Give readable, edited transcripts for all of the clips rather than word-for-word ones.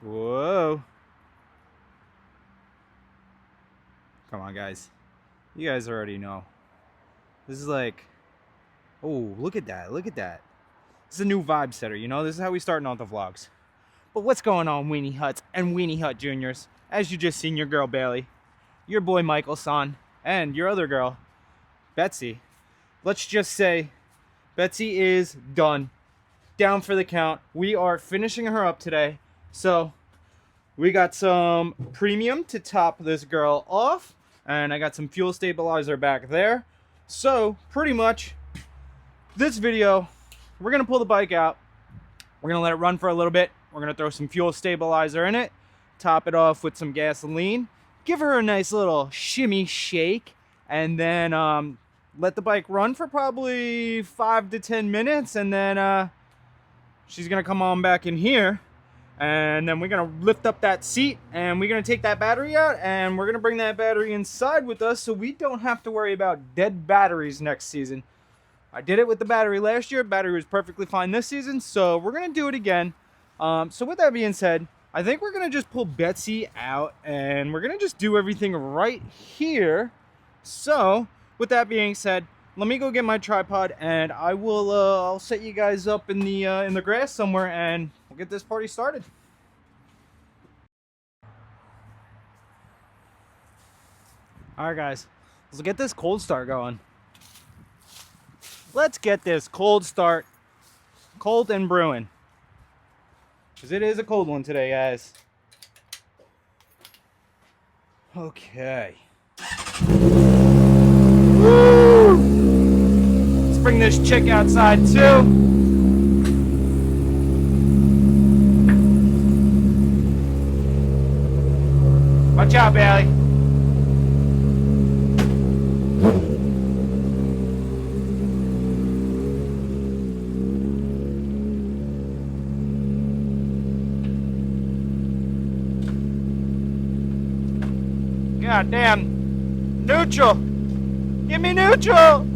Whoa. Come on, guys. You guys already know. This is like, oh, look at that. Look at that. This is a new vibe setter, you know? This is how we starting off the vlogs. But what's going on, Weenie Huts and Weenie Hut Juniors? As you just seen your girl, Bailey, your boy, Michael Son, and your other girl, Betsy. Let's just say Betsy is done. Down for the count. We are finishing her up today. So we got some premium to top this girl off. And I got some fuel stabilizer back there. So pretty much this video, we're going to pull the bike out. We're going to let it run for a little bit. We're going to throw some fuel stabilizer in it. Top it off with some gasoline. Give her a nice little shimmy shake. And then let the bike run for probably 5 to 10 minutes. And then she's going to come on back in here. And then we're going to lift up that seat. And we're going to take that battery out. And we're going to bring that battery inside with us. So we don't have to worry about dead batteries next season. I did it with the battery last year. Battery was perfectly fine this season. So we're going to do it again. So with that being said, I think we're going to just pull Betsy out. And we're going to just do everything right here. So with that being said, let me go get my tripod, and I will I'll set you guys up in the grass somewhere, and we'll get this party started. All right, guys, let's get this cold start going. Let's get this cold start, cold and brewing, because it is a cold one today, guys. Okay. Woo! Bring this chick outside too. Watch out, Bailey. God damn. Neutral. Give me neutral.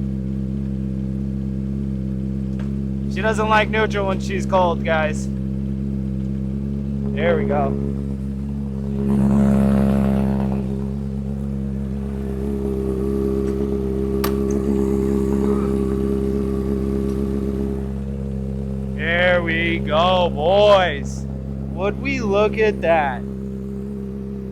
She doesn't like neutral when she's cold, guys. There we go. There we go, boys. Would we look at that?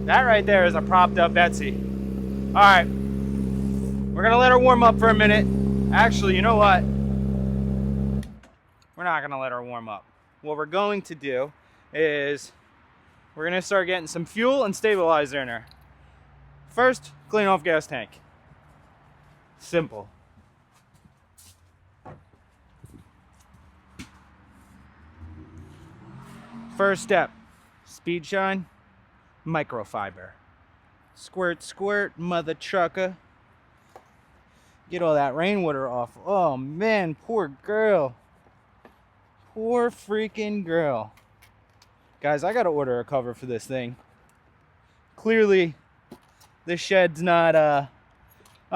That right there is a propped up Betsy. All right. We're going to let her warm up for a minute. Actually, you know what? We're not going to let her warm up. What we're going to do is we're going to start getting some fuel and stabilizer in her. First, clean off gas tank. Simple. First step, speed shine, microfiber. Squirt, squirt, mother trucker. Get all that rainwater off. Oh man, poor girl. Poor freaking girl. Guys, I gotta order a cover for this thing. Clearly, this shed's not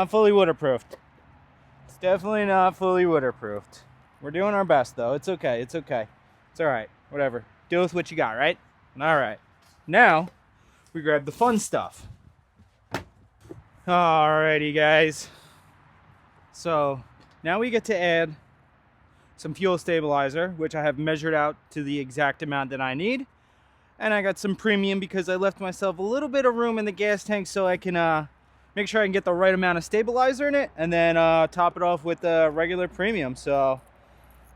fully waterproofed. It's definitely not fully waterproofed. We're doing our best though. It's okay, it's okay. It's alright, whatever. Deal with what you got, right? Alright. Now, we grab the fun stuff. Alrighty, guys. So, now we get to add some fuel stabilizer, which I have measured out to the exact amount that I need. And I got some premium because I left myself a little bit of room in the gas tank so I can make sure I can get the right amount of stabilizer in it, and then top it off with the regular premium. So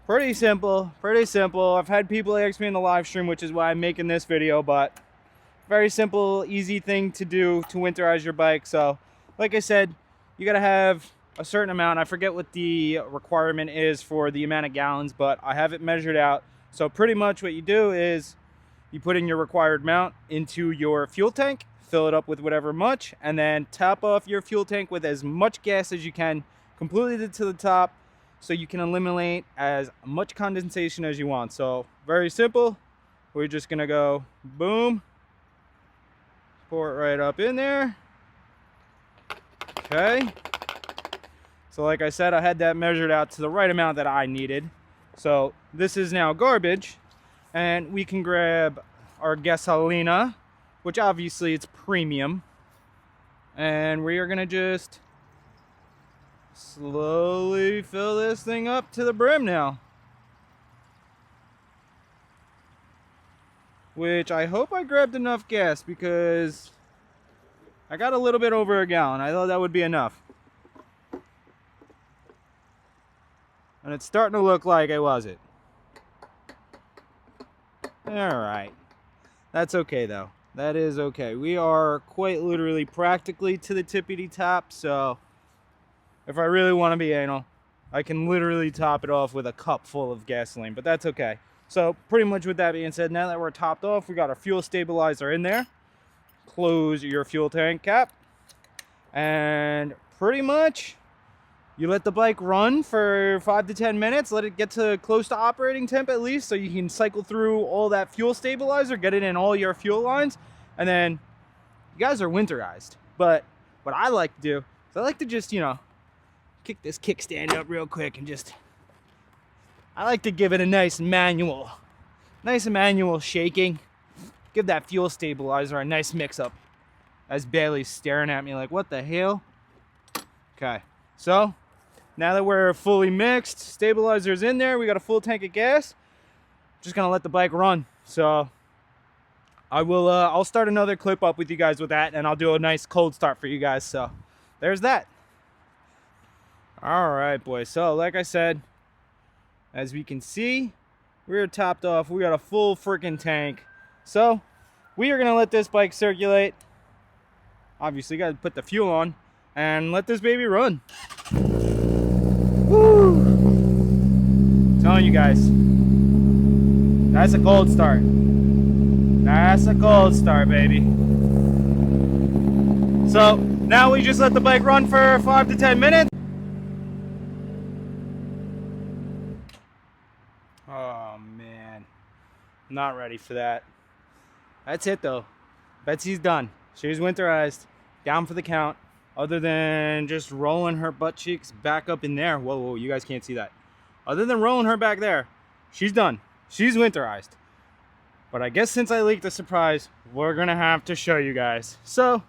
pretty simple, pretty simple. I've had people ask me in the live stream, which is why I'm making this video, but very simple, easy thing to do to winterize your bike. So like I said, you gotta have a certain amount. I forget what the requirement is for the amount of gallons, but I have it measured out. So pretty much what you do is you put in your required amount into your fuel tank, fill it up with whatever much, and then top off your fuel tank with as much gas as you can, completely to the top, so you can eliminate as much condensation as you want. So very simple. We're just gonna go boom, pour it right up in there. Okay. So like I said, I had that measured out to the right amount that I needed. So this is now garbage, and we can grab our gasolina, which obviously it's premium. And we are gonna just slowly fill this thing up to the brim now. Which I hope I grabbed enough gas, because I got a little bit over a gallon. I thought that would be enough. And it's starting to look like it wasn't. Alright. That's okay though. That is okay. We are quite literally practically to the tippity top, so if I really want to be anal, I can literally top it off with a cup full of gasoline, but that's okay. So pretty much with that being said, now that we're topped off, we got our fuel stabilizer in there. Close your fuel tank cap, and pretty much you let the bike run for 5 to 10 minutes, let it get to close to operating temp at least, so you can cycle through all that fuel stabilizer, get it in all your fuel lines, and then you guys are winterized. But what I like to do is I like to just, you know, kick this kickstand up real quick and just, I like to give it a nice manual shaking. Give that fuel stabilizer a nice mix up. As Bailey's staring at me like, what the hell? Okay, so now that we're fully mixed, stabilizer's in there, we got a full tank of gas. Just gonna let the bike run. So I will, I'll start another clip up with you guys with that, and I'll do a nice cold start for you guys. So there's that. All right, boys. So like I said, as we can see, we're topped off. We got a full freaking tank. So we are gonna let this bike circulate. Obviously, got to put the fuel on and let this baby run. Woo! I'm telling you guys, that's a cold start. That's a cold start, baby. So now we just let the bike run for 5 to 10 minutes. Oh man, not ready for that. That's it though. Betsy's done. She's winterized, down for the count, other than just rolling her butt cheeks back up in there. Whoa, whoa, you guys can't see that. Other than rolling her back there, she's done. She's winterized. But I guess since I leaked the surprise, we're gonna have to show you guys. So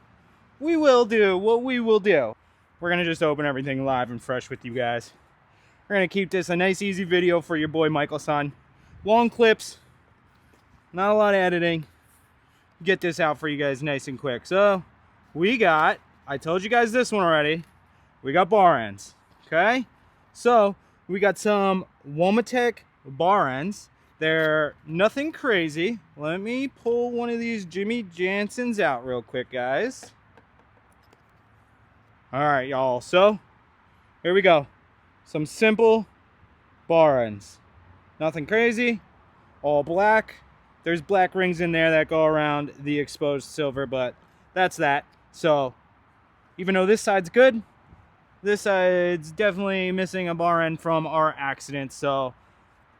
we will do what we will do. We're gonna just open everything live and fresh with you guys. We're gonna keep this a nice easy video for your boy Michael-san. Long clips, not a lot of editing. Get this out for you guys nice and quick. So we got, I told you guys this one already, we got bar ends. Okay, so we got some Womatech bar ends. They're nothing crazy. Let me pull one of these Jimmy Jansons out real quick, guys. All right, y'all, so here we go. Some simple bar ends, nothing crazy, all black. There's black rings in there that go around the exposed silver, but that's that. So even though this side's good, this side's definitely missing a bar end from our accident. So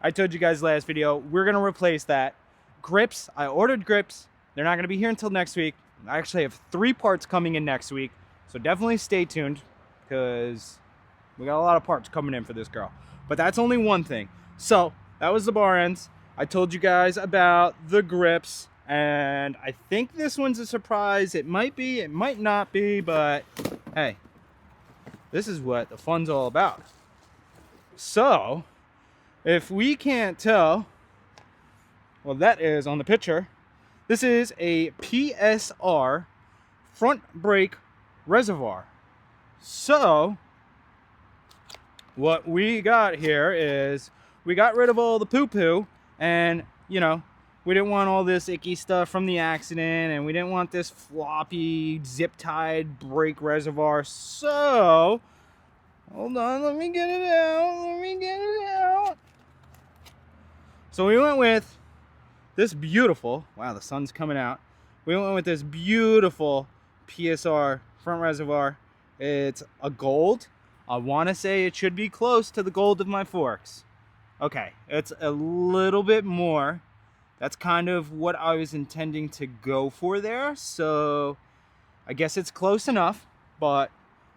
I told you guys last video, we're gonna replace that. Grips, I ordered grips. They're not gonna be here until next week. I actually have 3 parts coming in next week. So definitely stay tuned, because we got a lot of parts coming in for this girl. But that's only one thing. So that was the bar ends. I told you guys about the grips, and I think this one's a surprise. It might be, it might not be, but hey, this is what the fun's all about. So if we can't tell, well, that is on the picture. This is a PSR front brake reservoir. So what we got here is we got rid of all the poo-poo. And, you know, we didn't want all this icky stuff from the accident, and we didn't want this floppy, zip-tied brake reservoir. So, hold on, let me get it out. So we went with this beautiful, wow, the sun's coming out. We went with this beautiful PSR front reservoir. It's a gold. I want to say it should be close to the gold of my forks. Okay, it's a little bit more. That's kind of what I was intending to go for there. So I guess it's close enough, but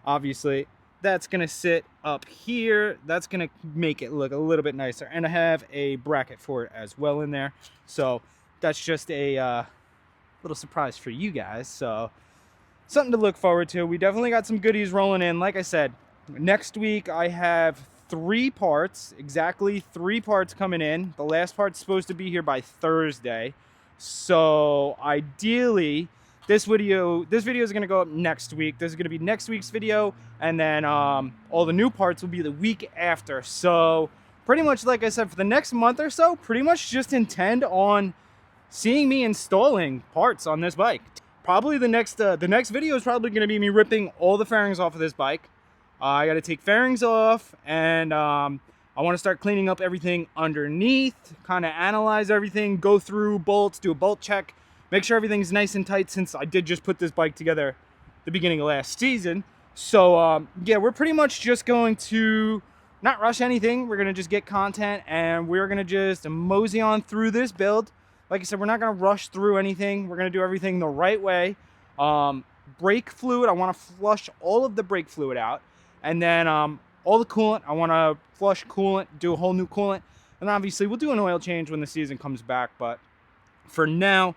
obviously that's gonna sit up here. That's gonna make it look a little bit nicer. And I have a bracket for it as well in there. So that's just a little surprise for you guys. So something to look forward to. We definitely got some goodies rolling in. Like I said, next week I have 3 parts, exactly 3 parts coming in. The last part's supposed to be here by Thursday. So ideally, this video is going to go up next week. This is going to be next week's video, and then all the new parts will be the week after. So pretty much, like I said, for the next month or so, pretty much just intend on seeing me installing parts on this bike. Probably the next video is probably going to be me ripping all the fairings off of this bike. I got to take fairings off, and I want to start cleaning up everything underneath, kind of analyze everything, go through bolts, do a bolt check, make sure everything's nice and tight, since I did just put this bike together the beginning of last season. So yeah, we're pretty much just going to not rush anything. We're going to just get content, and we're going to just mosey on through this build. Like I said, we're not going to rush through anything. We're going to do everything the right way. Brake fluid, I want to flush all of the brake fluid out. And then all the coolant, I want to flush coolant, do a whole new coolant. And obviously, we'll do an oil change when the season comes back. But for now,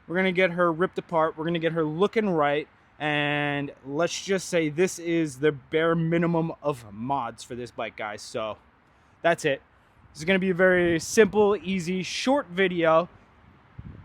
we're going to get her ripped apart. We're going to get her looking right. And let's just say this is the bare minimum of mods for this bike, guys. So that's it. This is going to be a very simple, easy, short video.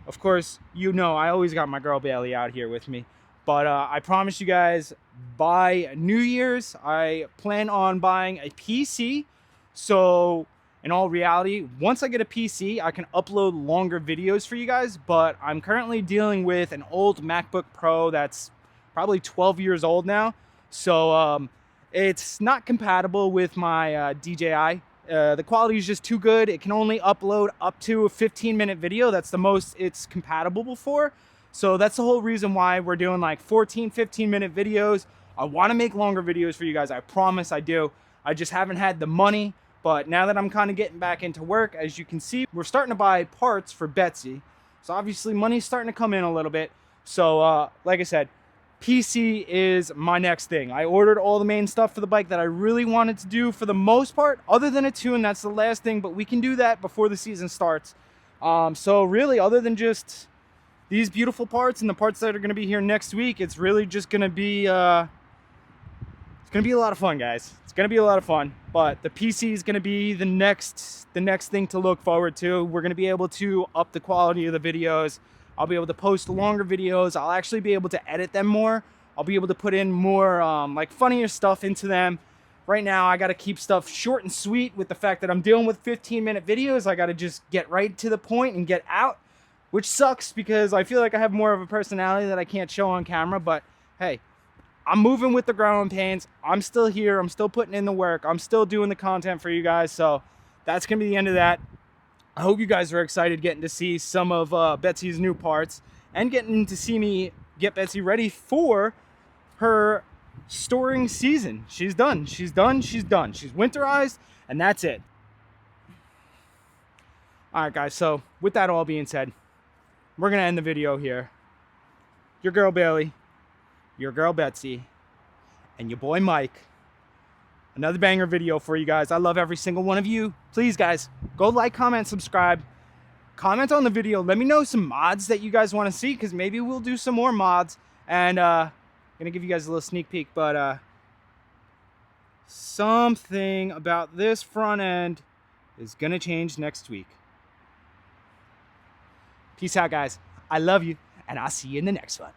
Of course, you know I always got my girl Bailey out here with me. But I promise you guys, by New Year's, I plan on buying a PC. So in all reality, once I get a PC, I can upload longer videos for you guys. But I'm currently dealing with an old MacBook Pro that's probably 12 years old now. So it's not compatible with my DJI. The quality is just too good. It can only upload up to a 15-minute video. That's the most it's compatible for. So that's the whole reason why we're doing like 14, 15-minute videos. I want to make longer videos for you guys. I promise I do. I just haven't had the money. But now that I'm kind of getting back into work, as you can see, we're starting to buy parts for Betsy. So obviously money's starting to come in a little bit. So like I said, PC is my next thing. I ordered all the main stuff for the bike that I really wanted to do for the most part, other than a tune. That's the last thing, but we can do that before the season starts. So really, other than just these beautiful parts and the parts that are going to be here next week, it's really just going to be it's going to be a lot of fun, guys. It's going to be a lot of fun. But the PC is going to be the next thing to look forward to. We're going to be able to up the quality of the videos. I'll be able to post longer videos. I'll actually be able to edit them more. I'll be able to put in more like funnier stuff into them. Right now, I got to keep stuff short and sweet with the fact that I'm dealing with 15-minute videos. I got to just get right to the point and get out, which sucks because I feel like I have more of a personality that I can't show on camera. But hey, I'm moving with the growing pains. I'm still here. I'm still putting in the work. I'm still doing the content for you guys. So that's going to be the end of that. I hope you guys are excited getting to see some of Betsy's new parts and getting to see me get Betsy ready for her storing season. She's done. She's done. She's done. She's winterized, and that's it. All right, guys. So with that all being said, we're going to end the video here. Your girl Bailey, your girl Betsy, and your boy Mike. Another banger video for you guys. I love every single one of you. Please, guys, go like, comment, subscribe. Comment on the video. Let me know some mods that you guys want to see, because maybe we'll do some more mods. And I'm going to give you guys a little sneak peek, but something about this front end is going to change next week. Peace out, guys. I love you, and I'll see you in the next one.